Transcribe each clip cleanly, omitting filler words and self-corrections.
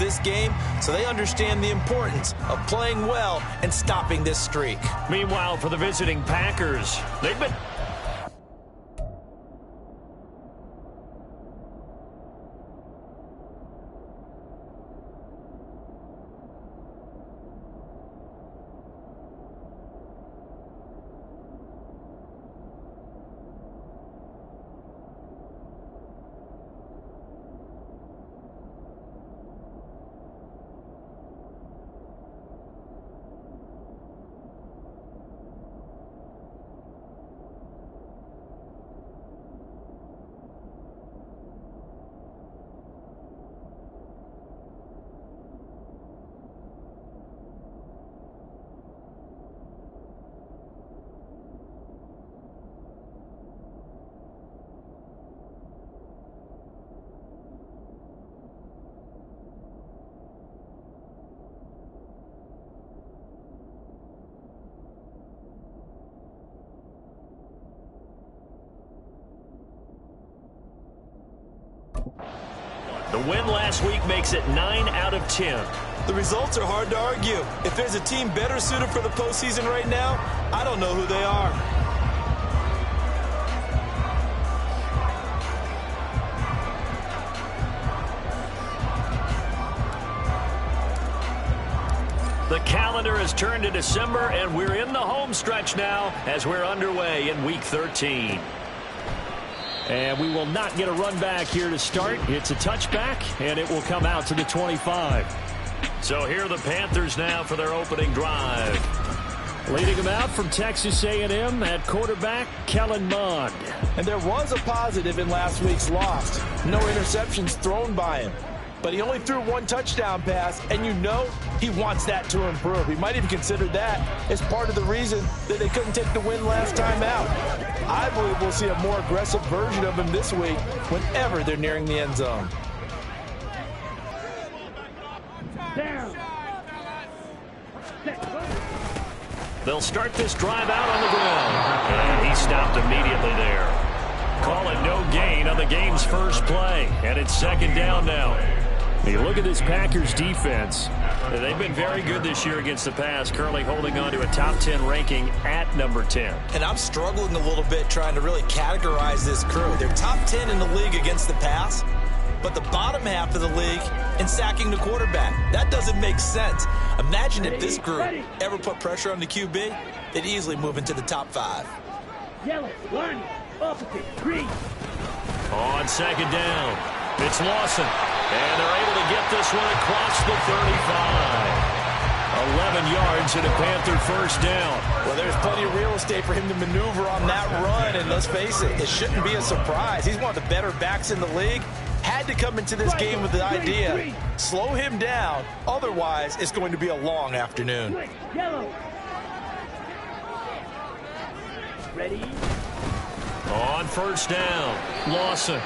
this game, so they understand the importance of playing well and stopping this streak. Meanwhile, for the visiting Packers, they've been... The win last week makes it 9 out of 10. The results are hard to argue. If there's a team better suited for the postseason right now, I don't know who they are. The calendar has turned to December, and we're in the home stretch now as we're underway in Week 13. And we will not get a run back here to start. It's a touchback, and it will come out to the 25. So here are the Panthers now for their opening drive. Leading them out from Texas A&M at quarterback, Kellen Mond. And there was a positive in last week's loss. No interceptions thrown by him. But he only threw one touchdown pass, and you know he wants that to improve. He might even consider that as part of the reason that they couldn't take the win last time out. I believe we'll see a more aggressive version of him this week whenever they're nearing the end zone. They'll start this drive out on the ground. And he stopped immediately there. Call it no gain on the game's first play. And it's second down now. You look at this Packers defense. They've been very good this year against the pass, currently holding on to a top 10 ranking at number 10. And I'm struggling a little bit trying to really categorize this crew. They're top 10 in the league against the pass, but the bottom half of the league in sacking the quarterback. That doesn't make sense. Imagine if this group ever put pressure on the QB, they'd easily move into the top 5. Yellow, one, opposite, green. On second down, it's Lawson. And they're able to get this one across the 35. 11 yards and a Panther first down. Well, there's plenty of real estate for him to maneuver on that run, and let's face it, it shouldn't be a surprise. He's one of the better backs in the league. Had to come into this game with the idea, slow him down, otherwise it's going to be a long afternoon. Yellow. Ready? On first down, Lawson.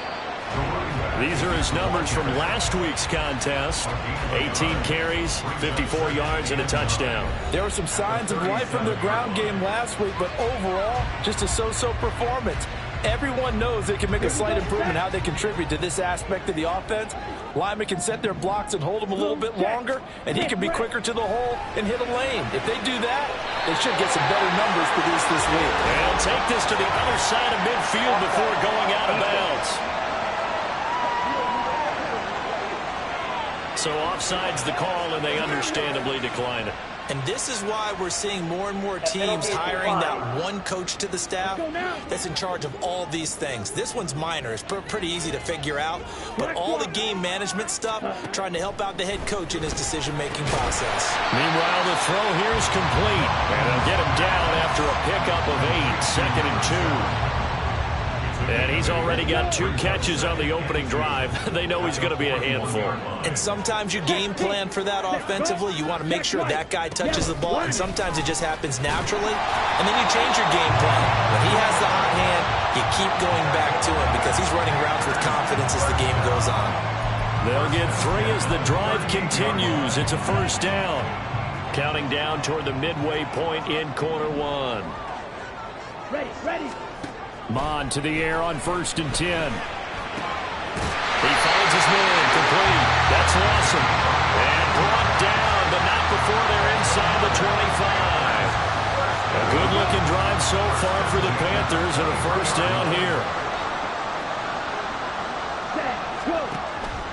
These are his numbers from last week's contest. 18 carries, 54 yards, and a touchdown. There were some signs of life from their ground game last week, but overall, just a so-so performance. Everyone knows they can make a slight improvement how they contribute to this aspect of the offense. Linemen can set their blocks and hold them a little bit longer, and he can be quicker to the hole and hit a lane. If they do that, they should get some better numbers produced this week. They'll take this to the other side of midfield before going out of bounds. So offside's the call, and they understandably decline it. And this is why we're seeing more and more teams hiring that one coach to the staff that's in charge of all these things. This one's minor. It's pretty easy to figure out. But all the game management stuff, trying to help out the head coach in his decision-making process. Meanwhile, the throw here is complete. And they'll get him down after a pickup of 8, second and 2. And he's already got 2 catches on the opening drive. They know he's going to be a handful. And sometimes you game plan for that offensively. You want to make sure that guy touches the ball, and sometimes it just happens naturally. And then you change your game plan. When he has the hot hand, you keep going back to him because he's running routes with confidence as the game goes on. They'll get 3 as the drive continues. It's a first down. Counting down toward the midway point in quarter 1. Ready. Mond to the air on first and 10. He finds his man complete. That's Lawson. so far for the Panthers and a first down here. Set, go.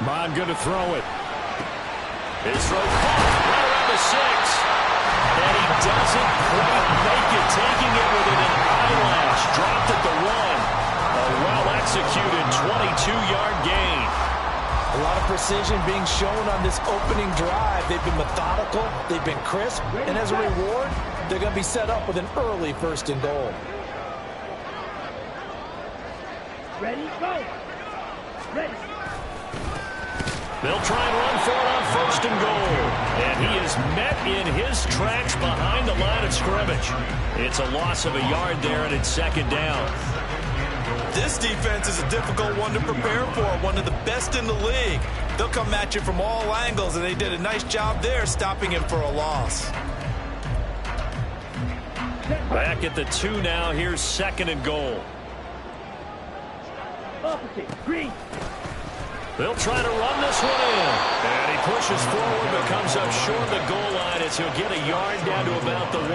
Bond going to throw it. His throw caught right around the 6. And he doesn't quite make it, taking it within an eyelash. Dropped at the 1. A well-executed 22-yard gain. A lot of precision being shown on this opening drive. They've been methodical, they've been crisp, and as a reward, they're going to be set up with an early first and goal. Ready, go. Ready. They'll try and run for it on first and goal. And he is met in his tracks behind the line of scrimmage. It's a loss of a yard there, and it's second down. This defense is a difficult one to prepare for, one of the best in the league. They'll come at you from all angles, and they did a nice job there stopping him for a loss. Back at the 2 now. Here's second and goal. Opposite, green. They'll try to run this one in. And he pushes forward but comes up short of the goal line as he'll get a yard down to about the 1.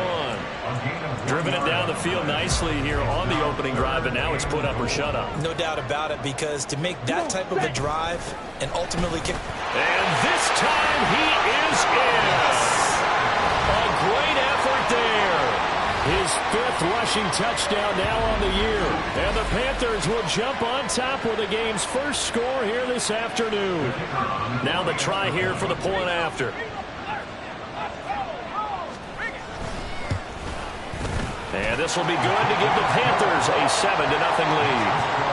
Driven it down the field nicely here on the opening drive, and now it's put up or shut up. No doubt about it, because to make that type of a drive and ultimately kick. And this time he is in. A great effort there. His 5th rushing touchdown now on the year. And the Panthers will jump on top with the game's first score here this afternoon. Now the try here for the point after. And this will be good to give the Panthers a 7-0 lead.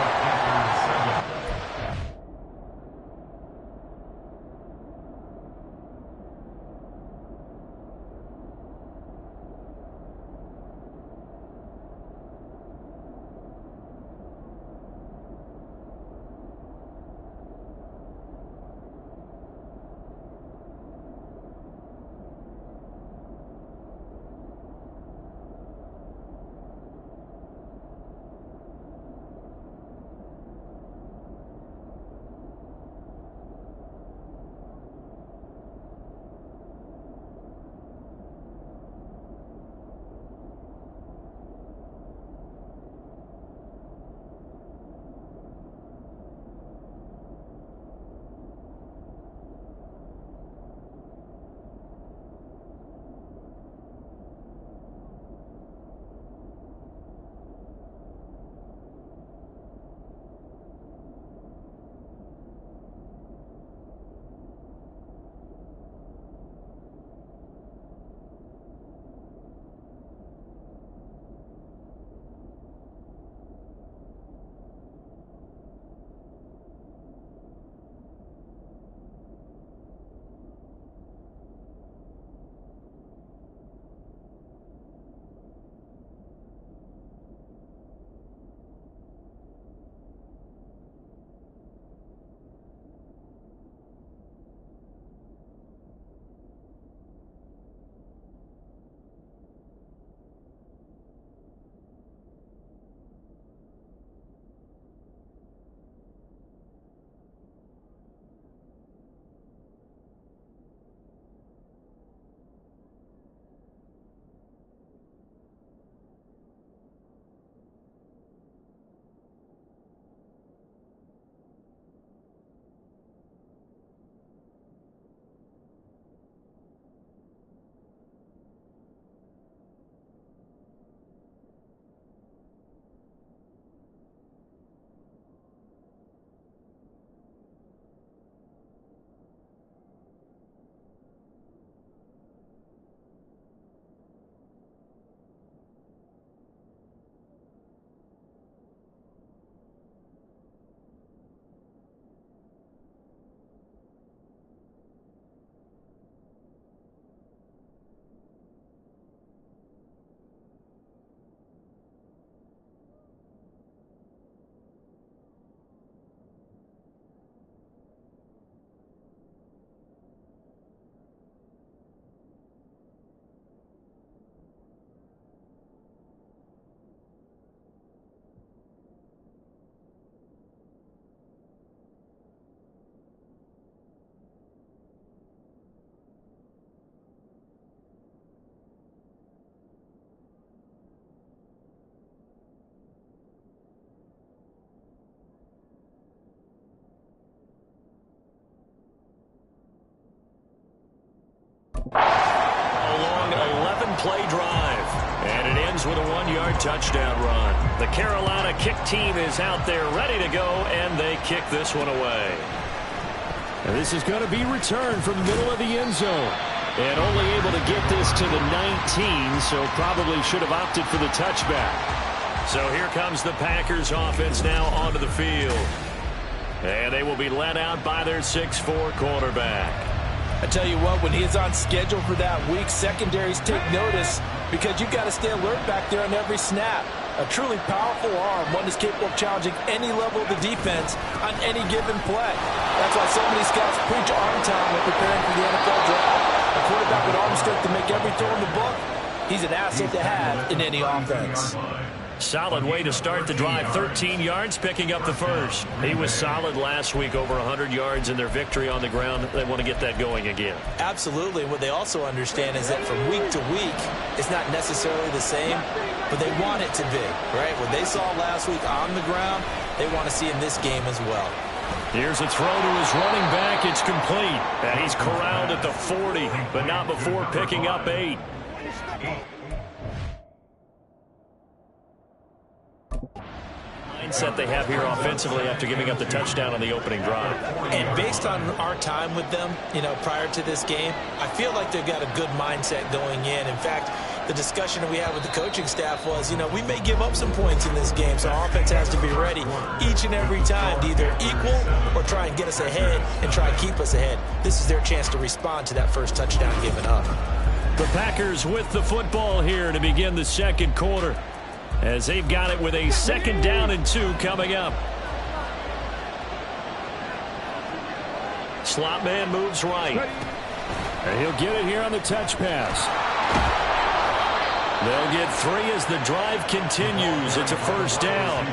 Panthers with a 1-yard touchdown run. The Carolina kick team is out there ready to go, and they kick this one away. And this is going to be returned from the middle of the end zone. And only able to get this to the 19, so probably should have opted for the touchback. So here comes the Packers offense now onto the field. And they will be led out by their 6'4" quarterback. I tell you what, when he is on schedule for that week, secondaries take notice because you've got to stay alert back there on every snap. A truly powerful arm, one that's capable of challenging any level of the defense on any given play. That's why so many scouts preach arm time when preparing for the NFL draft. A quarterback with arm strength to make every throw in the book, he's an asset to have in any offense. Solid way to start the drive. 13 yards, picking up the first. He was solid last week, over 100 yards in their victory on the ground. They want to get that going again. Absolutely. What they also understand is that from week to week, it's not necessarily the same, but they want it to be, right? What they saw last week on the ground, they want to see in this game as well. Here's a throw to his running back. It's complete. And he's corralled at the 40, but not before picking up 8. Mindset they have here offensively after giving up the touchdown on the opening drive. And based on our time with them, prior to this game, I feel like they've got a good mindset going in. In fact, the discussion that we had with the coaching staff was, we may give up some points in this game, so our offense has to be ready each and every time to either equal or try and get us ahead and try and keep us ahead. This is their chance to respond to that first touchdown given up. The Packers with the football here to begin the second quarter, as they've got it with a 2nd down and 2 coming up. Slot man moves right. And he'll get it here on the touch pass. They'll get 3 as the drive continues. It's a 1st down.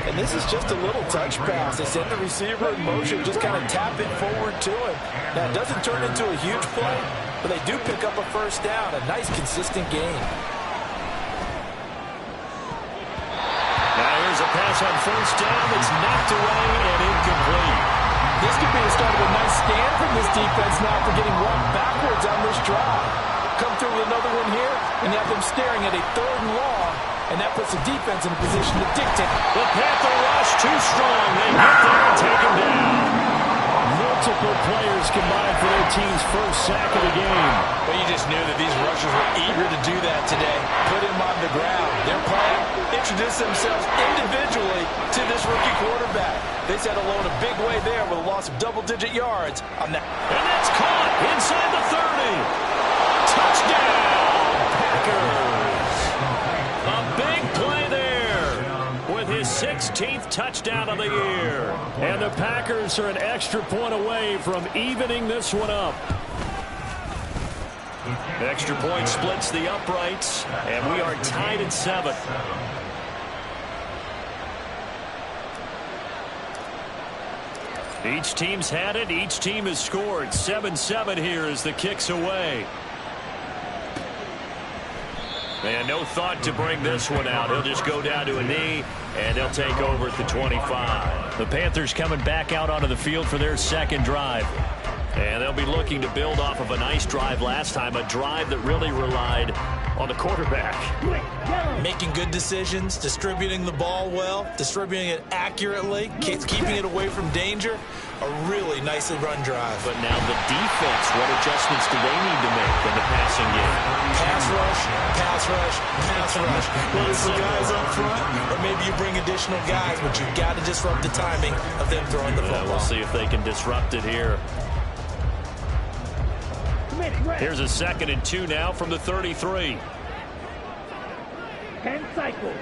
And this is just a little touch pass. They send the receiver in motion, just kind of tap it forward to him. Now, it doesn't turn into a huge play, but they do pick up a 1st down. A nice, consistent gain. There's a pass on 1st down that's knocked away and incomplete. This could be the start of a nice stand from this defense now for getting walked backwards on this drive. Come through with another one here, and you have them staring at a 3rd and long, and that puts the defense in a position to dictate. The Panther rush too strong. They get there and take him down. Multiple players combined for their team's first sack of the game. But you just knew that these rushers were eager to do that today. Put him on the ground. Their plan, introduce themselves individually to this rookie quarterback. They set alone a big way there with a loss of double-digit yards on that. And that's caught inside the 30. Touchdown, Packers. A big play there with his 16th touchdown of the year. And the Packers are an extra point away from evening this one up. Extra point splits the uprights, and we are tied at 7. Each team's had it. Each team has scored. 7-7 here as the kick's away. And no thought to bring this one out. He'll just go down to a knee, and they'll take over at the 25. The Panthers coming back out onto the field for their 2nd drive. And they'll be looking to build off of a nice drive last time, a drive that really relied on the quarterback. Making good decisions, distributing the ball well, distributing it accurately, keeping it away from danger. A really nicely run drive. But now the defense, what adjustments do they need to make in the passing game? Pass rush, pass rush, pass rush. Whether it's the guys up front, or maybe you bring additional guys, but you've got to disrupt the timing of them throwing the football. We'll see if they can disrupt it here. Here's a 2nd and 2 now from the 33. 10 cycles.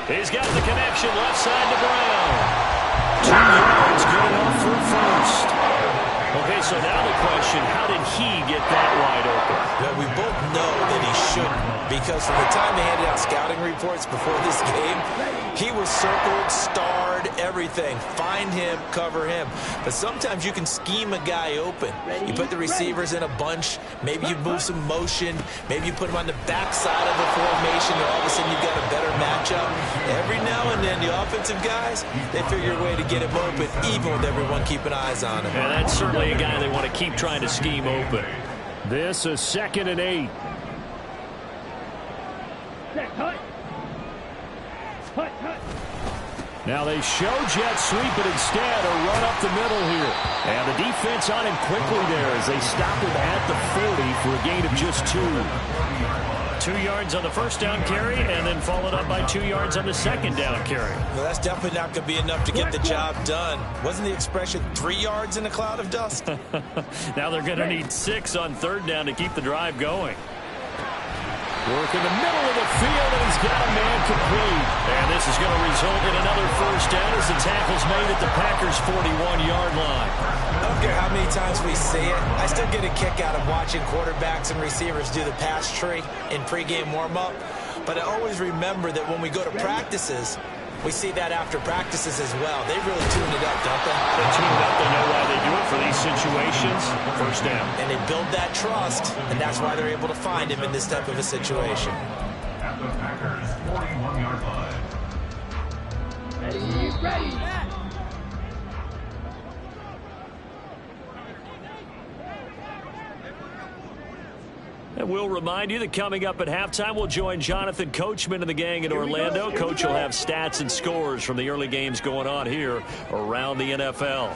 He's got the connection left side to Brown. 2 yards, good enough for a 1st. Okay, so now the question, how did he get that wide open? Well, we both know that he shouldn't, because from the time they handed out scouting reports before this game, he was circled, starred everything. Find him, cover him. But sometimes you can scheme a guy open. You put the receivers in a bunch. Maybe you move some motion. Maybe you put him on the backside of the formation, and all of a sudden you've got a better matchup. Every now and then, the offensive guys, they figure a way to get him open, even with everyone keeping eyes on him. And that's certainly a guy they want to keep trying to scheme open. This is 2nd and 8. Now they show jet sweep, but instead a run up the middle here. And the defense on him quickly there as they stop him at the 40 for a gain of just 2. 2 yards on the first down carry, and then followed up by 2 yards on the second down carry. Well, that's definitely not going to be enough to get the job done. Wasn't the expression 3 yards in a cloud of dust? Now they're going to need 6 on third down to keep the drive going. Work in the middle of the field, and he's got a man complete. And this is going to result in another first down as the tackle's made at the Packers' 41-yard line. I don't care how many times we see it. I still get a kick out of watching quarterbacks and receivers do the pass tree in pregame warm-up. But I always remember that when we go to practices, we see that after practices as well. They really tune it up, don't they? They tune it up. They know why they do it for these situations. First down. And they build that trust, and that's why they're able to find him in this type of a situation. At the Packers' 41-yard line. Ready. And we'll remind you that coming up at halftime, we'll join Jonathan Coachman and the gang in Orlando. Coach will have stats and scores from the early games going on here around the NFL.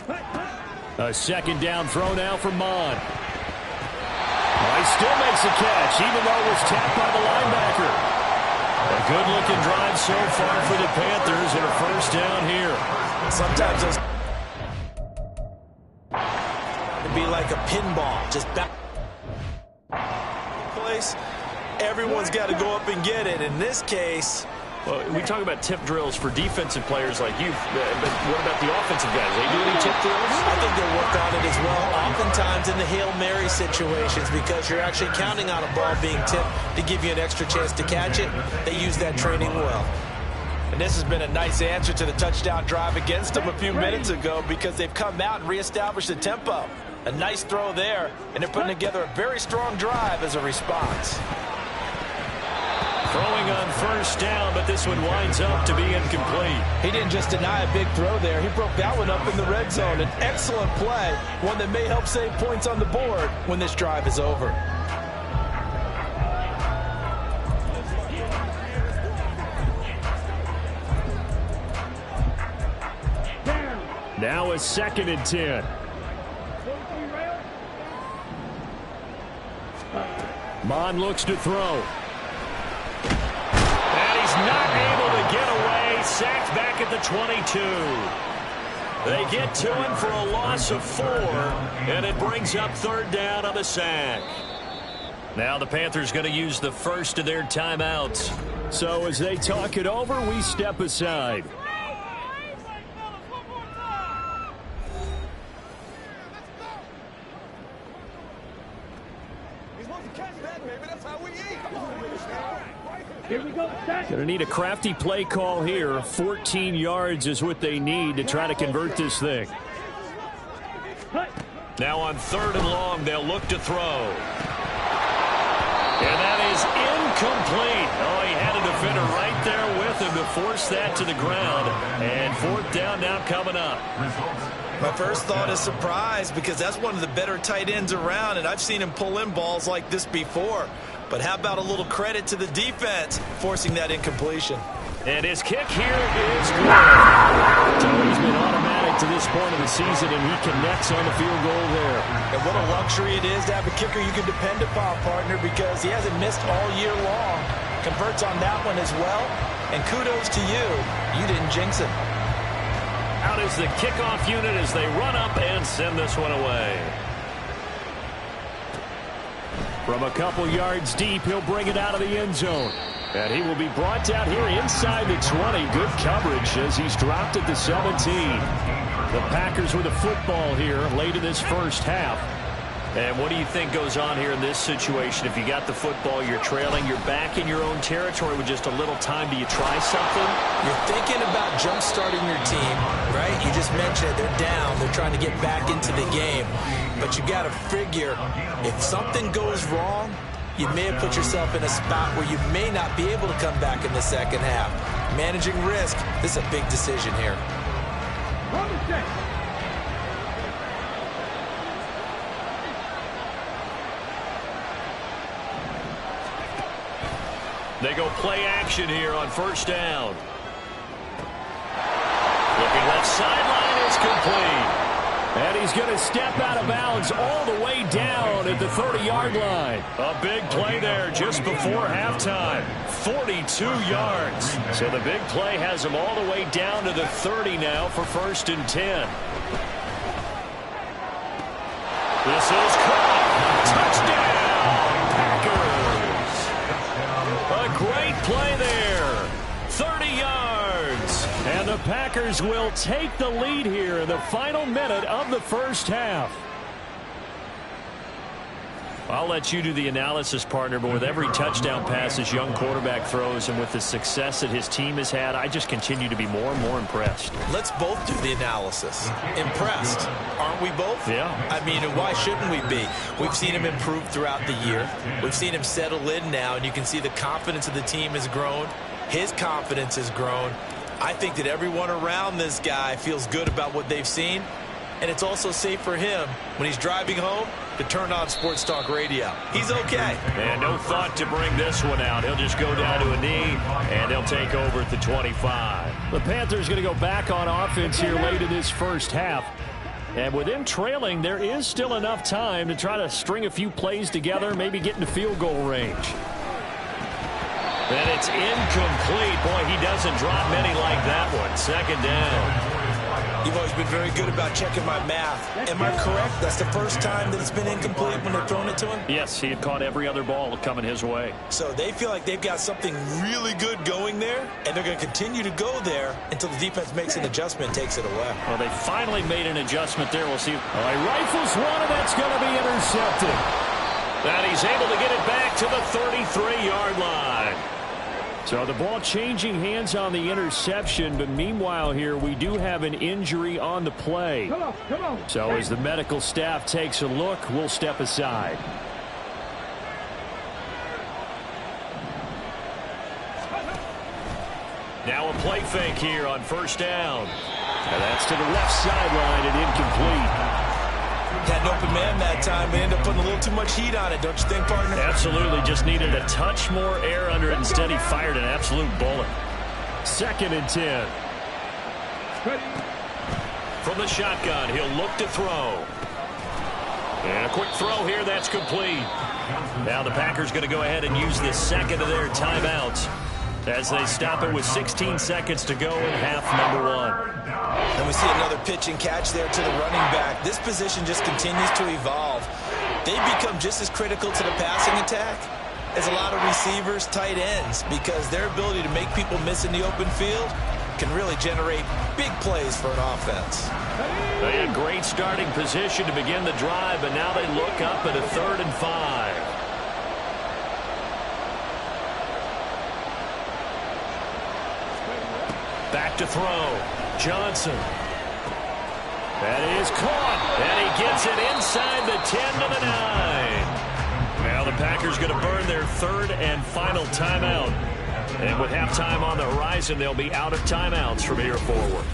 A second down throw now for Mon. He still makes a catch, even though it was tapped by the linebacker. A good-looking drive so far for the Panthers and a first down here. Sometimes those it'd be like a pinball, just back. Everyone's got to go up and get it. In this case, well, we talk about tip drills for defensive players like you, but what about the offensive guys? They do any tip drills? I think they'll work on it as well. Oftentimes in the Hail Mary situations, because you're actually counting on a ball being tipped to give you an extra chance to catch it, they use that training well. And this has been a nice answer to the touchdown drive against them a few minutes ago, because they've come out and reestablished the tempo. A nice throw there, and they're putting together a very strong drive as a response. Throwing on first down, but this one winds up to be incomplete. He didn't just deny a big throw there. He broke that one up in the red zone. An excellent play, one that may help save points on the board when this drive is over. Now a 2nd and 10. Mon looks to throw. And he's not able to get away. Sacked back at the 22. They get to him for a loss of 4, and it brings up third down on the sack. Now the Panthers going to use the first of their timeouts. So as they talk it over, we step aside. Here we go. Going to need a crafty play call here. 14 yards is what they need to try to convert this thing. Now on 3rd and long, they'll look to throw. And that is incomplete. Oh, he had a defender right there with him to force that to the ground. And 4th down now coming up. My first thought is surprise, because that's one of the better tight ends around, and I've seen him pull in balls like this before. But how about a little credit to the defense forcing that incompletion? And his kick here is good. He's been automatic to this point of the season, and he connects on the field goal there. And what a luxury it is to have a kicker you can depend upon, partner, because he hasn't missed all year long. Converts on that one as well. And kudos to you. You didn't jinx it. Out is the kickoff unit as they run up and send this one away. From a couple yards deep, he'll bring it out of the end zone. And he will be brought down here inside the 20. Good coverage as he's dropped at the 17. The Packers with a football here late in this first half. And what do you think goes on here in this situation? If you got the football, you're trailing, you're back in your own territory with just a little time. Do you try something? You're thinking about jump-starting your team, You just mentioned it. They're down. They're trying to get back into the game. But you got to figure, if something goes wrong, you may have put yourself in a spot where you may not be able to come back in the second half. Managing risk, this is a big decision here. They go play action here on first down. Looking left sideline, is complete. And he's going to step out of bounds all the way down at the 30-yard line. A big play there just before halftime. 42 yards. So the big play has him all the way down to the 30 now for 1st and 10. This is caught. Touchdown, Packers. A great play there. 30 yards. And the Packers will take the lead here in the final minute of the first half. I'll let you do the analysis, partner, but with every touchdown pass this young quarterback throws and with the success that his team has had, I just continue to be more and more impressed. Let's both do the analysis. Impressed, aren't we both? Yeah. I mean, and why shouldn't we be? We've seen him improve throughout the year. We've seen him settle in now, and you can see the confidence of the team has grown. His confidence has grown. I think that everyone around this guy feels good about what they've seen, and it's also safe for him when he's driving home to turn on Sports Talk Radio. He's okay. And no thought to bring this one out. He'll just go down to a knee, and they'll take over at the 25. The Panthers going to go back on offense here late in this first half. And with them trailing, there is still enough time to try to string a few plays together, maybe get into field goal range. And it's incomplete. Boy, he doesn't drop many like that one. 2nd down. You've always been very good about checking my math. Am I correct? That's the first time that it's been incomplete when they've thrown it to him? Yes, he had caught every other ball coming his way. So they feel like they've got something really good going there, and they're going to continue to go there until the defense makes an adjustment and takes it away. Well, they finally made an adjustment there. We'll see. He rifles one, and that's going to be intercepted. And he's able to get it back to the 33-yard line. So the ball changing hands on the interception, but meanwhile here we do have an injury on the play. Come on. So as the medical staff takes a look, we'll step aside. Now a play fake here on first down. And that's to the left sideline and incomplete. Had an open man that time, but ended up putting a little too much heat on it, don't you think, partner? Absolutely. Just needed a touch more air under it. Instead, he fired an absolute bullet. 2nd and 10. From the shotgun, he'll look to throw. And a quick throw here. That's complete. Now the Packers going to go ahead and use the second of their timeouts as they stop it with 16 seconds to go in half number 1. And we see another pitch and catch there to the running back. This position just continues to evolve. They become just as critical to the passing attack as a lot of receivers, tight ends, because their ability to make people miss in the open field can really generate big plays for an offense. They had great starting position to begin the drive, but now they look up at a 3rd and 5. Back to throw. Johnson. That is caught. And he gets it inside the 10 to the 9. Now the Packers going to burn their 3rd and final timeout. And with halftime on the horizon, they'll be out of timeouts from here forward.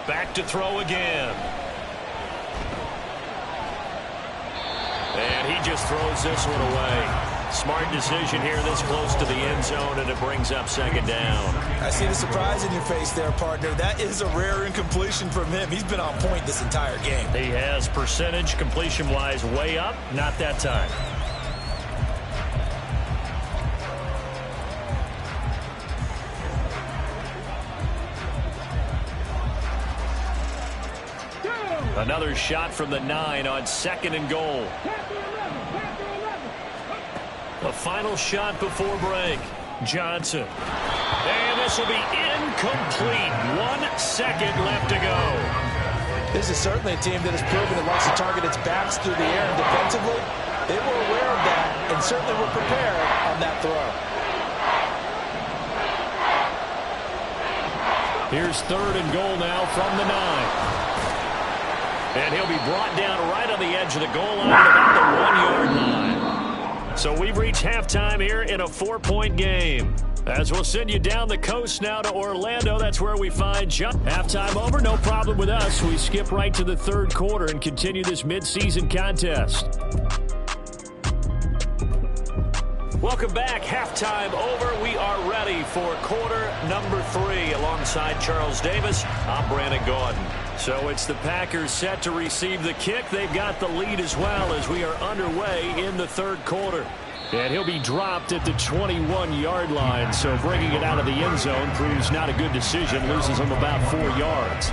Back to throw again. And he just throws this one away. Smart decision here this close to the end zone, and it brings up 2nd down. I see the surprise in your face there, partner. That is a rare incompletion from him. He's been on point this entire game. He has percentage completion-wise way up. Not that time. Another shot from the 9 on 2nd and goal. The final shot before break. Johnson. And this will be incomplete. 1 second left to go. This is certainly a team that has proven it wants to target its backs through the air and defensively. They were aware of that and certainly were prepared on that throw. Here's 3rd and goal now from the 9. And he'll be brought down right on the edge of the goal line at about the 1-yard line. So we've reached halftime here in a 4-point game. As we'll send you down the coast now to Orlando. That's where we find John. Halftime over, no problem with us. We skip right to the 3rd quarter and continue this midseason contest. Welcome back. Halftime over. We are ready for quarter number 3. Alongside Charles Davis, I'm Brandon Gaudin. So it's the Packers set to receive the kick. They've got the lead as well as we are underway in the 3rd quarter. And he'll be dropped at the 21-yard line. So bringing it out of the end zone proves not a good decision. Loses him about 4 yards.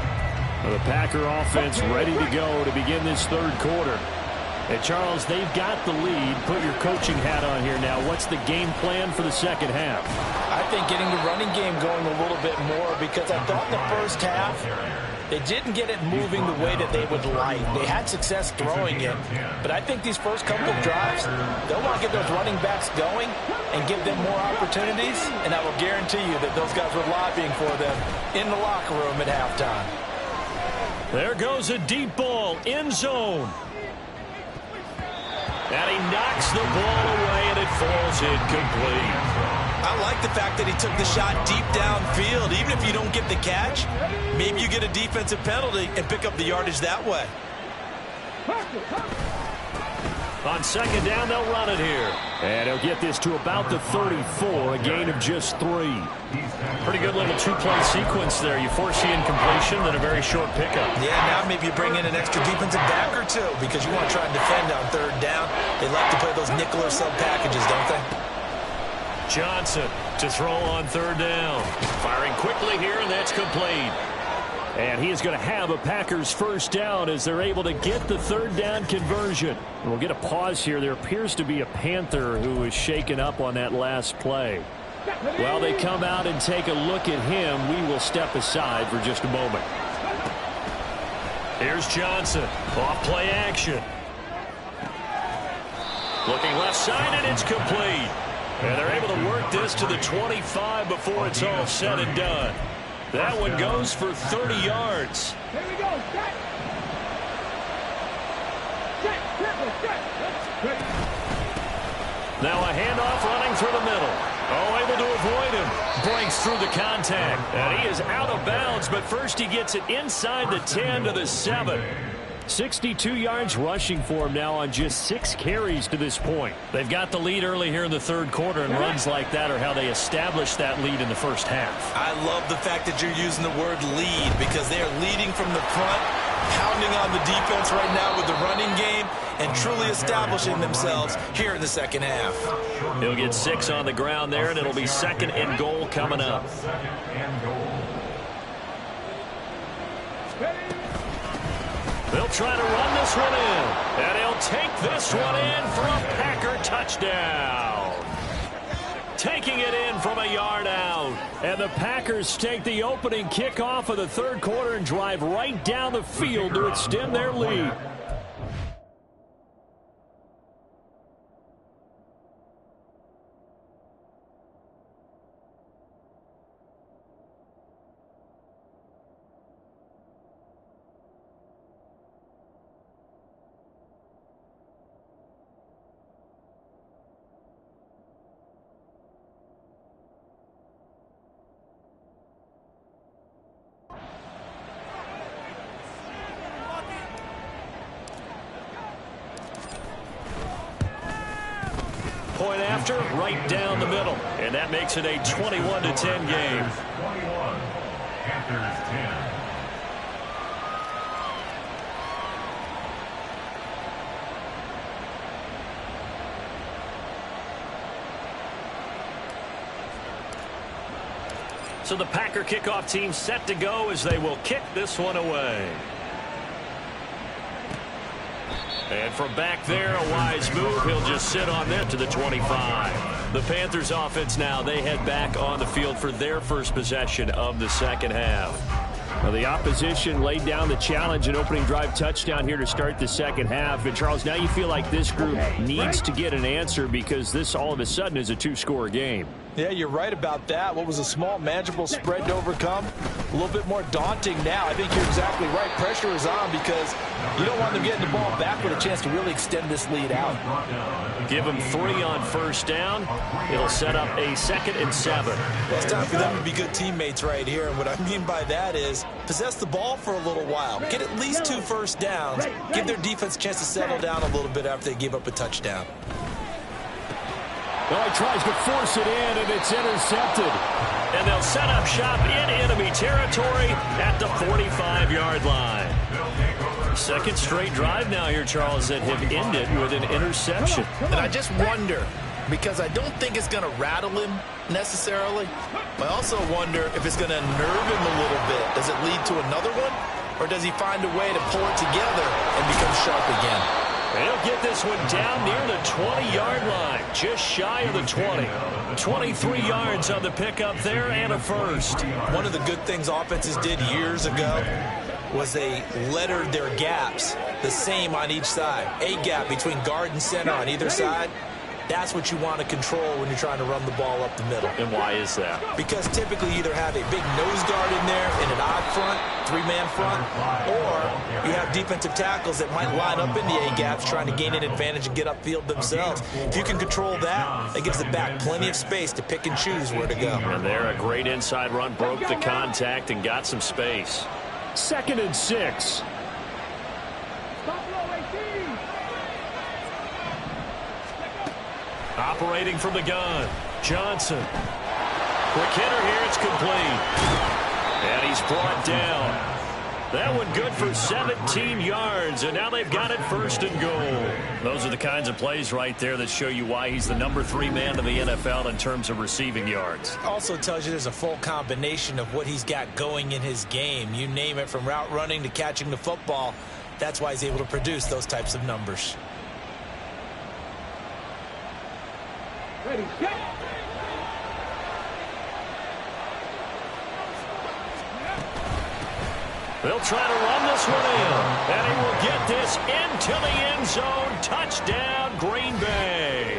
The Packer offense ready to go to begin this 3rd quarter. And Charles, they've got the lead. Put your coaching hat on here now. What's the game plan for the 2nd half? I think getting the running game going a little bit more, because I thought in the first half they didn't get it moving the way that they would like. They had success throwing it, but I think these first couple of drives, they'll want to get those running backs going and give them more opportunities, and I will guarantee you that those guys were lobbying for them in the locker room at halftime. There goes a deep ball, end zone. And he knocks the ball away, and it falls incomplete. I like the fact that he took the shot deep downfield. Even if you don't get the catch, maybe you get a defensive penalty and pick up the yardage that way. On 2nd down, they'll run it here. And he'll get this to about the 34, a gain of just 3. Pretty good little 2-play sequence there. You force the incompletion, then a very short pickup. Yeah, now maybe you bring in an extra defensive back or 2 because you want to try and defend on 3rd down. They like to play those nickel or sub packages, don't they? Johnson to throw on 3rd down. Firing quickly here, and that's complete. And he is going to have a Packers 1st down as they're able to get the 3rd down conversion. And we'll get a pause here. There appears to be a Panther who is shaken up on that last play. While they come out and take a look at him, we will step aside for just a moment. Here's Johnson. Off play action. Looking left side, and it's complete. And they're able to work this to the 25 before it's all said and done. That one goes for 30 yards. Here we go. Set. Now a handoff running through the middle. Oh, able to avoid him. Breaks through the contact. And he is out of bounds, but first he gets it inside the 10 to the 7. 62 yards rushing for him now on just 6 carries to this point. They've got the lead early here in the 3rd quarter, and runs like that are how they establish that lead in the 1st half. I love the fact that you're using the word lead because they are leading from the front, pounding on the defense right now with the running game, and truly establishing themselves here in the 2nd half. He'll get 6 on the ground there, and it'll be 2nd and goal coming up. They'll try to run this one in, and he'll take this one in for a Packer touchdown. Taking it in from a yard out. And the Packers take the opening kickoff of the 3rd quarter and drive right down the field to extend their lead. Point after, right down the middle. And that makes it a 21-10 game. 21, Panthers 10. So the Packer kickoff team set to go as they will kick this one away. And from back there, a wise move. He'll just sit on them to the 25. The Panthers offense now, they head back on the field for their first possession of the second half. Well, the opposition laid down the challenge, an opening drive touchdown here to start the second half. And, Charles, now you feel like this group needs to get an answer because this all of a sudden is a two-score game. Yeah, you're right about that. What was a small, manageable spread to overcome, a little bit more daunting now. I think you're exactly right. Pressure is on because you don't want them getting the ball back with a chance to really extend this lead out. Give them 3 on first down. It'll set up a 2nd and 7. Well, it's time for them to be good teammates right here. And what I mean by that is possess the ball for a little while. Get at least 2 first downs. Give their defense a chance to settle down a little bit after they give up a touchdown. Well, he tries to force it in, and it's intercepted. And they'll set up shop in enemy territory at the 45-yard line. Second straight drive now here, Charles, that have ended with an interception. And I just wonder, because I don't think it's going to rattle him necessarily, but I also wonder if it's going to unnerve him a little bit. Does it lead to another one? Or does he find a way to pull it together and become sharp again? They'll get this one down near the 20-yard line, just shy of the 20. 23 yards on the pickup there and a first. One of the good things offenses did years ago was they lettered their gaps the same on each side. A gap between guard and center on either side. That's what you want to control when you're trying to run the ball up the middle. And why is that? Because typically you either have a big nose guard in there in an odd front, 3-man front, or you have defensive tackles that might line up in the A-gaps trying to gain an advantage and get upfield themselves. If you can control that, it gives the back plenty of space to pick and choose where to go. And there, a great inside run, broke the contact and got some space. 2nd and 6. Operating from the gun, Johnson. Quick hitter here, it's complete. And he's brought down. That one good for 17 yards, and now they've got it 1st and goal. Those are the kinds of plays right there that show you why he's the number 3 man in the NFL in terms of receiving yards. Also tells you there's a full combination of what he's got going in his game. You name it, from route running to catching the football. That's why he's able to produce those types of numbers. Ready, get. They'll try to run this one in, and he will get this into the end zone. Touchdown, Green Bay.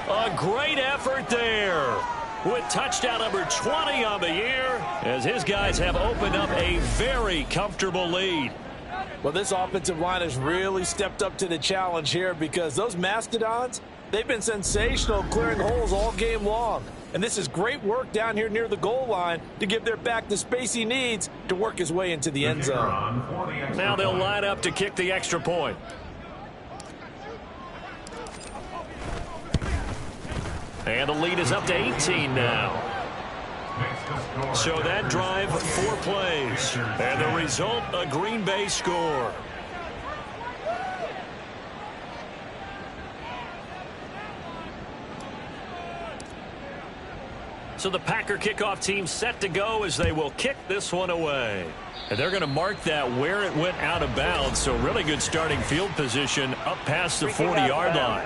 A great effort there with touchdown number 20 on the year, as his guys have opened up a very comfortable lead. Well, this offensive line has really stepped up to the challenge here, because those Mastodons, they've been sensational clearing holes all game long. And this is great work down here near the goal line to give their back the space he needs to work his way into the end zone. Now they'll line up to kick the extra point. And the lead is up to 18 now. So that drive, 4 plays. And the result, a Green Bay score. So the Packer kickoff team set to go as they will kick this one away. And they're going to mark that where it went out of bounds. So really good starting field position up past the 40-yard line.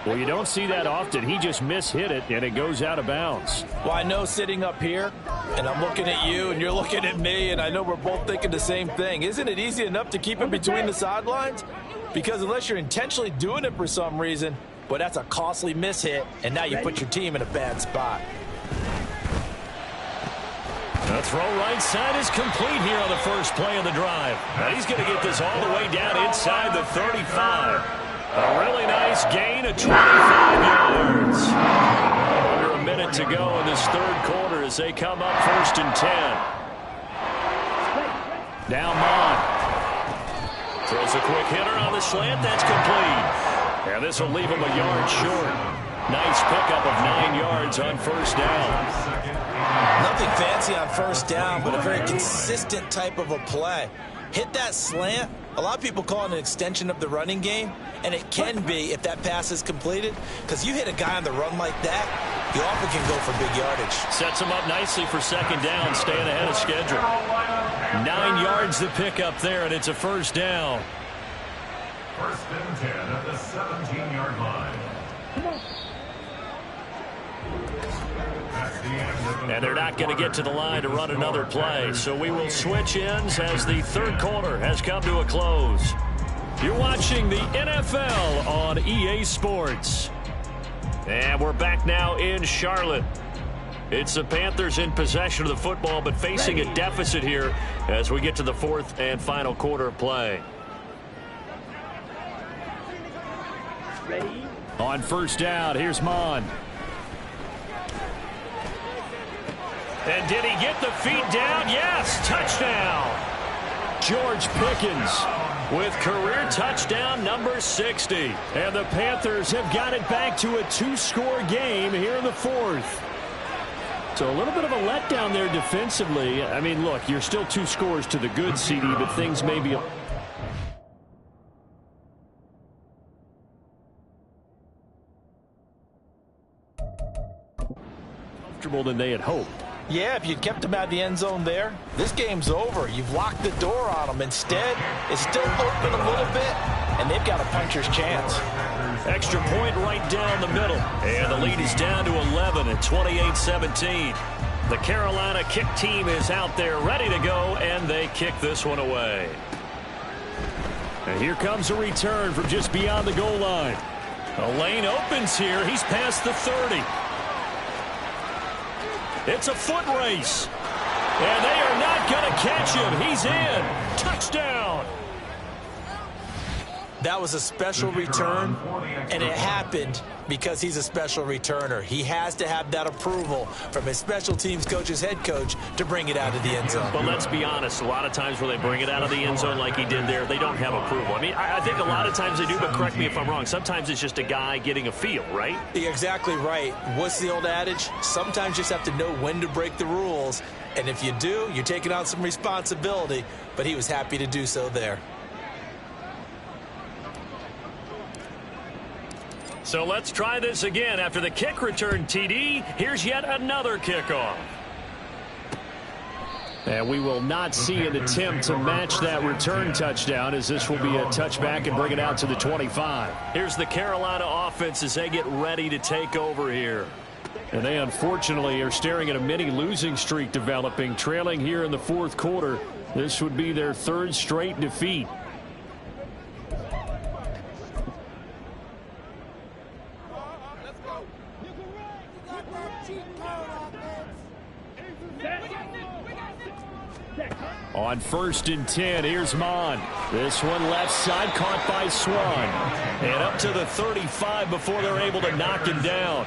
Well, you don't see that often. He just mishit it, and it goes out of bounds. Well, I know sitting up here, and I'm looking at you, and you're looking at me, and I know we're both thinking the same thing. Isn't it easy enough to keep it between the sidelines? Because unless you're intentionally doing it for some reason, but that's a costly mishit, and now you put your team in a bad spot. The throw right side is complete here on the first play of the drive. Now he's going to get this all the way down inside the 35. A really nice gain of 25 yards. Under a minute to go in this third quarter as they come up 1st and 10. Now Mond. Throws a quick hitter on the slant. That's complete. And this will leave him a yard short. Nice pickup of 9 yards on first down. Nothing fancy on first down, but a very consistent type of a play. Hit that slant. A lot of people call it an extension of the running game, and it can be if that pass is completed, because you hit a guy on the run like that, you often can go for big yardage. Sets him up nicely for second down, staying ahead of schedule. 9 yards to pick up there, and it's a first down. First and 10 at the 17-yard line. And they're not going to get to the line to run another play. So we will switch ends as the third quarter has come to a close. You're watching the NFL on EA Sports. And we're back now in Charlotte. It's the Panthers in possession of the football, but facing a deficit here as we get to the fourth and final quarter of play. Ready? On first down, here's Mon. And did he get the feet down? Yes, touchdown. George Pickens with career touchdown number 60. And the Panthers have got it back to a 2-score game here in the fourth. So a little bit of a letdown there defensively. I mean, look, you're still 2 scores to the good, CD, but things may be comfortable than they had hoped. Yeah, if you'd kept him out of the end zone there, this game's over. You've locked the door on him. Instead, it's still open a little bit, and they've got a puncher's chance. Extra point right down the middle. And the lead is down to 11 at 28-17. The Carolina kick team is out there ready to go, and they kick this one away. And here comes a return from just beyond the goal line. The lane opens here. He's past the 30. It's a foot race. And they are not going to catch him. He's in. Touchdown. That was a special return, and it happened because he's a special returner. He has to have that approval from his special teams coach's head coach to bring it out of the end zone. But let's be honest, a lot of times when they bring it out of the end zone like he did there, they don't have approval. I mean, I think a lot of times they do, but correct me if I'm wrong. Sometimes it's just a guy getting a feel, right? You're exactly right. What's the old adage? Sometimes you just have to know when to break the rules, and if you do, you're taking on some responsibility, but he was happy to do so there. So let's try this again. After the kick return TD, here's yet another kickoff. And we will not see an attempt to match that return touchdown, as this will be a touchback and bring it out to the 25. Here's the Carolina offense as they get ready to take over here. And they unfortunately are staring at a mini losing streak developing, trailing here in the fourth quarter. This would be their third straight defeat. On first and 10, here's Mon. This one left side, caught by Swan. And up to the 35 before they're able to knock him down.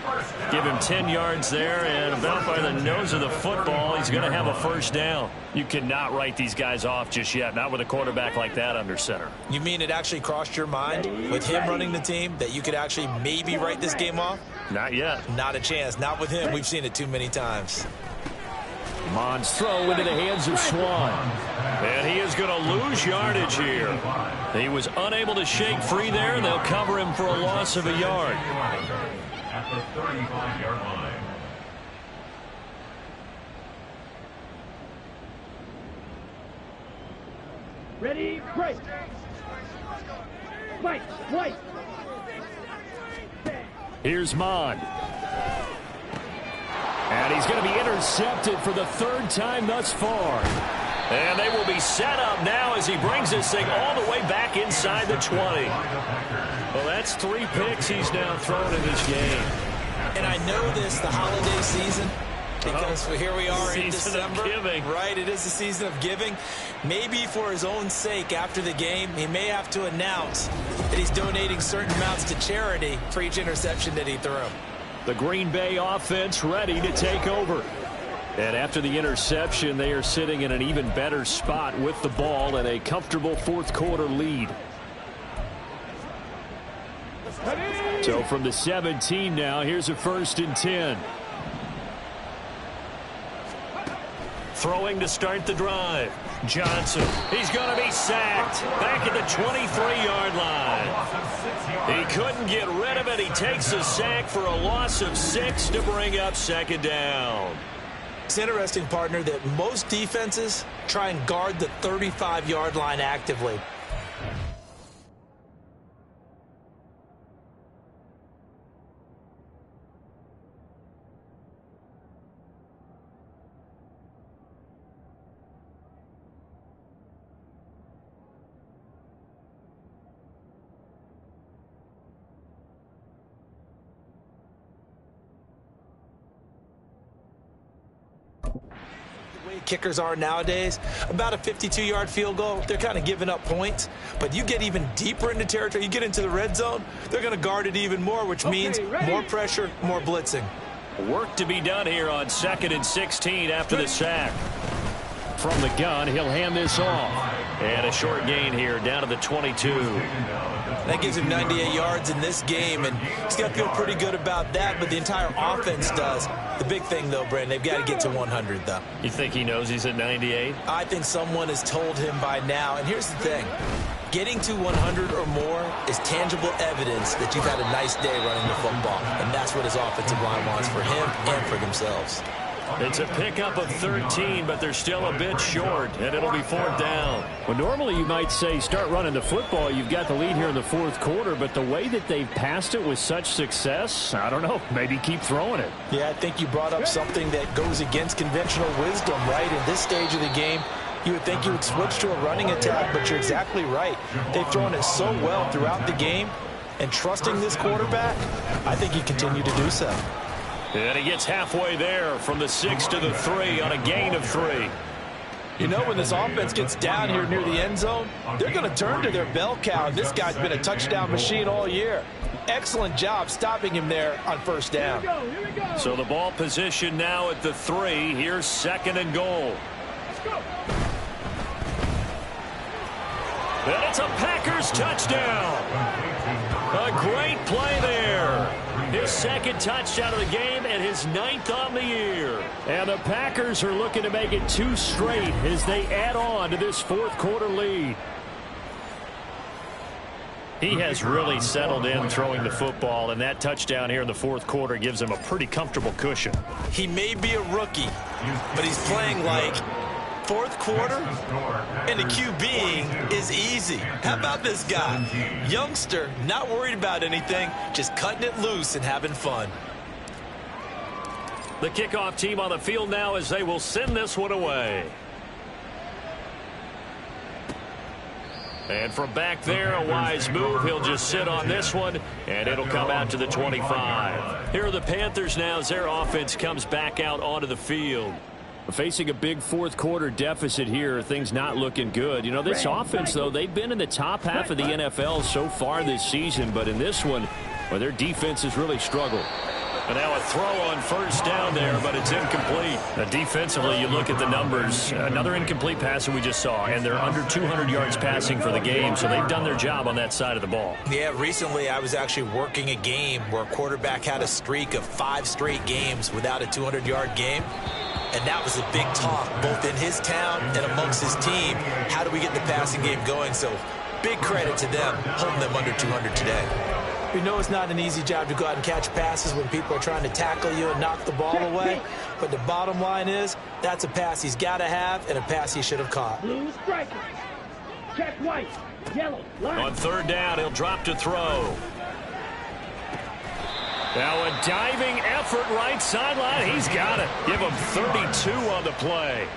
Give him 10 yards there, and about by the nose of the football, he's going to have a first down. You cannot write these guys off just yet, not with a quarterback like that under center. You mean it actually crossed your mind with him running the team that you could actually maybe write this game off? Not yet. Not a chance. Not with him. We've seen it too many times. Mon's throw into the hands of Swan. And he is going to lose yardage here. He was unable to shake free there, and they'll cover him for a loss of a yard. At the 35-yard line. Ready, break. White. Here's Mon. And he's going to be intercepted for the third time thus far. And they will be set up now as he brings this thing all the way back inside the 20. Well, that's 3 picks he's now thrown in this game. And I know this, the holiday season, because here we are in December. Right, it is the season of giving. Maybe for his own sake after the game, he may have to announce that he's donating certain amounts to charity for each interception that he threw. The Green Bay offense ready to take over. And after the interception, they are sitting in an even better spot with the ball and a comfortable fourth quarter lead. So from the 17 now, here's a first and 10. Throwing to start the drive. Johnson, he's going to be sacked back at the 23-yard line. He couldn't get rid of it. He takes a sack for a loss of 6 to bring up second down. It's interesting, partner, that most defenses try and guard the 35-yard line actively. Kickers are nowadays, about a 52-yard field goal, they're kind of giving up points. But you get even deeper into territory, you get into the red zone, they're going to guard it even more, which means more pressure, more blitzing. Work to be done here on 2nd and 16 after the sack. From the gun, he'll hand this off. And a short gain here down to the 22. That gives him 98 yards in this game, and he's got to feel pretty good about that, but the entire offense does. The big thing, though, Brandon, they've got to get to 100, though. You think he knows he's at 98? I think someone has told him by now, and here's the thing. Getting to 100 or more is tangible evidence that you've had a nice day running the football, and that's what his offensive line wants for him and for themselves. It's a pickup of 13, but they're still a bit short, and it'll be 4th down. Well, normally you might say start running the football. You've got the lead here in the 4th quarter, but the way that they've passed it with such success, I don't know, maybe keep throwing it. Yeah, I think you brought up something that goes against conventional wisdom, right? In this stage of the game, you would think you would switch to a running attack, but you're exactly right. They've thrown it so well throughout the game, and trusting this quarterback, I think you continue to do so. And he gets halfway there from the 6 to the 3 on a gain of 3. You know, when this offense gets down here near the end zone, they're going to turn to their bell cow. This guy's been a touchdown machine all year. Excellent job stopping him there on 1st down. Here we go. So the ball position now at the 3. Here's 2nd and goal. Let's go. And it's a Packers touchdown. A great play there. His 2nd touchdown of the game and his 9th on the year. And the Packers are looking to make it 2 straight as they add on to this 4th quarter lead. He has really settled in throwing the football, and that touchdown here in the 4th quarter gives him a pretty comfortable cushion. He may be a rookie, but he's playing like 4th quarter, and the QBing is easy. How about this guy? Youngster, not worried about anything, just cutting it loose and having fun. The kickoff team on the field now as they will send this one away. And from back there, a wise move. He'll just sit on this one, and it'll come out to the 25. Here are the Panthers now as their offense comes back out onto the field. Facing a big 4th quarter deficit here, things not looking good. You know, this offense, though, they've been in the top half of the NFL so far this season, but in this one, well, their defense has really struggled. And now a throw on 1st down there, but it's incomplete. Now defensively, you look at the numbers. Another incomplete pass that we just saw, and they're under 200 yards passing for the game, so they've done their job on that side of the ball. Yeah, recently I was actually working a game where a quarterback had a streak of 5 straight games without a 200-yard game. And that was a big talk, both in his town and amongst his team. How do we get the passing game going? So big credit to them, holding them under 200 today. We know it's not an easy job to go out and catch passes when people are trying to tackle you and knock the ball away. But the bottom line is, that's a pass he's got to have and a pass he should have caught. Blue striker. Check white. Yellow. Line. On 3rd down, he'll drop to throw. Now a diving effort right sideline. He's got it. Give him 32 on the play.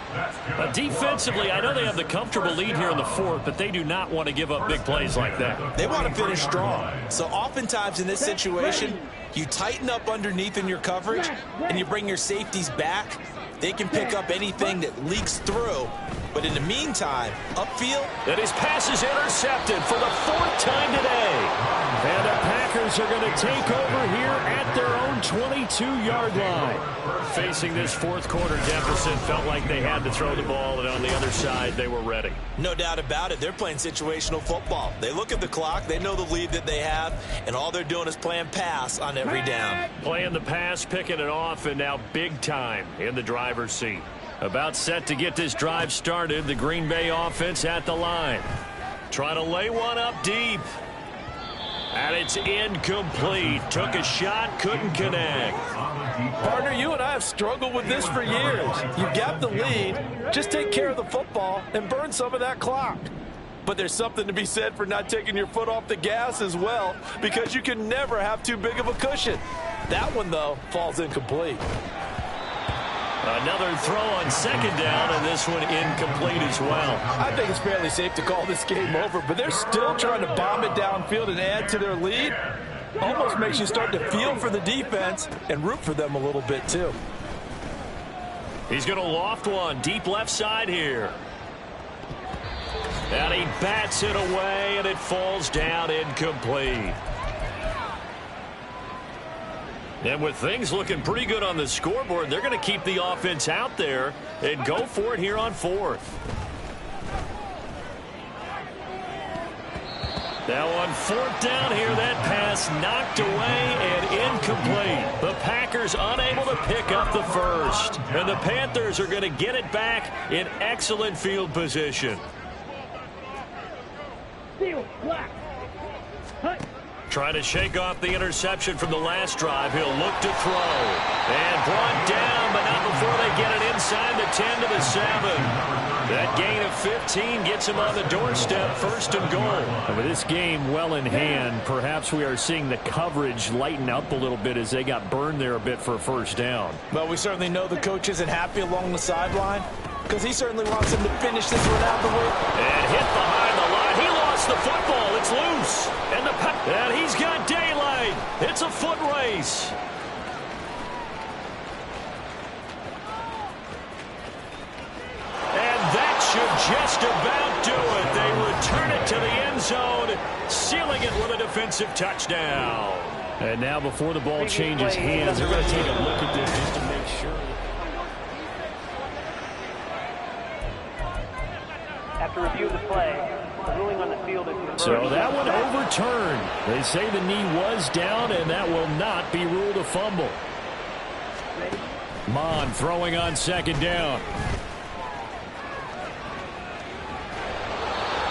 Defensively, I know they have the comfortable lead here in the 4th, but they do not want to give up big plays like that. They want to finish strong. So oftentimes in this situation, you tighten up underneath in your coverage and you bring your safeties back. They can pick up anything that leaks through. But in the meantime, upfield. And his pass is intercepted for the 4th time today. And the Packers are going to take over here at their own 22-yard line. Facing this 4th quarter deficit, felt like they had to throw the ball, and on the other side, they were ready. No doubt about it. They're playing situational football. They look at the clock, they know the lead that they have, and all they're doing is playing pass on every down. Playing the pass, picking it off, and now big time in the driver's seat. About set to get this drive started, the Green Bay offense at the line. Trying to lay one up deep. And it's incomplete. Took a shot, couldn't connect. Partner, you and I have struggled with this for years. You got the lead, just take care of the football and burn some of that clock. But there's something to be said for not taking your foot off the gas as well, because you can never have too big of a cushion. That one, though, falls incomplete. Another throw on second down, and this one incomplete as well. I think it's fairly safe to call this game over, but they're still trying to bomb it downfield and add to their lead. Almost makes you start to feel for the defense and root for them a little bit, too. He's going to loft one deep left side here. And he bats it away, and it falls down incomplete. And with things looking pretty good on the scoreboard, they're going to keep the offense out there and go for it here on fourth. Now on fourth down here, that pass knocked away and incomplete. The Packers unable to pick up the first. And the Panthers are going to get it back in excellent field position. Trying to shake off the interception from the last drive. He'll look to throw. And brought down, but not before they get it inside the 10 to the 7. That gain of 15 gets him on the doorstep, first and goal. And with this game well in hand, perhaps we are seeing the coverage lighten up a little bit as they got burned there a bit for a first down. But we certainly know the coach isn't happy along the sideline, because he certainly wants him to finish this one out the way. And hit behind the line. He lost the football. It's loose. And he's got daylight. It's a foot race. And that should just about do it. They return it to the end zone, sealing it with a defensive touchdown. And now before the ball changes hands, they're going to take a look at this just to make sure. After review of the play, the ruling on the field is reversed. So that one overturned. They say the knee was down, and that will not be ruled a fumble. Mon throwing on second down.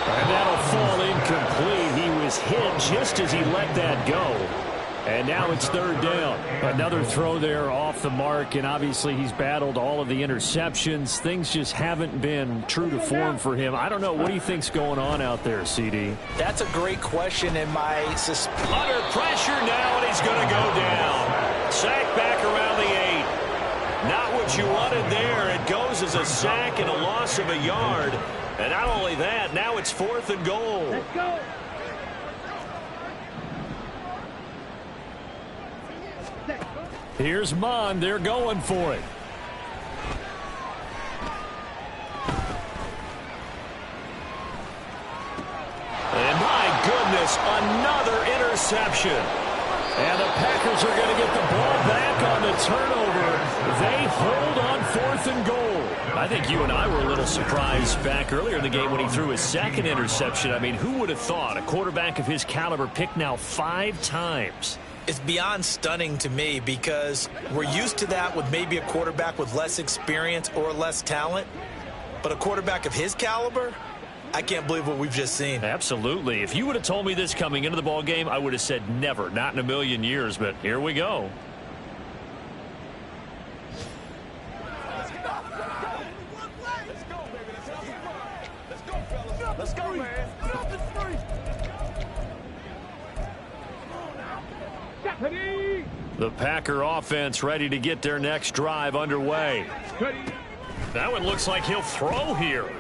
And that'll fall incomplete. He was hit just as he let that go. And now it's third down. Another throw there off the mark, and obviously he's battled all of the interceptions. Things just haven't been true to form for him. I don't know. What do you think's going on out there, CD? That's a great question, and my suspicion. Under pressure now, and he's going to go down. Sack back around the 8. Not what you wanted there. It goes as a sack and a loss of a yard. And not only that, now it's fourth and goal. Let's go. Here's Mon. They're going for it. And my goodness, another interception. And the Packers are going to get the ball back on the turnover. They hold on fourth and goal. I think you and I were a little surprised back earlier in the game when he threw his second interception. I mean, who would have thought a quarterback of his caliber picked now 5 times? It's beyond stunning to me, because we're used to that with maybe a quarterback with less experience or less talent. But a quarterback of his caliber, I can't believe what we've just seen. Absolutely. If you would have told me this coming into the ball game, I would have said never, not in a million years. But here we go. Let's go, man. Get off the street. The Packer offense ready to get their next drive underway. That one looks like he'll throw here.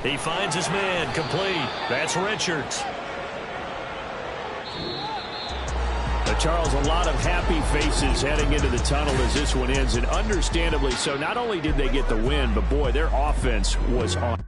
He finds his man, complete. That's Richards. Charles, a lot of happy faces heading into the tunnel as this one ends, and understandably so. Not only did they get the win, but boy, their offense was on.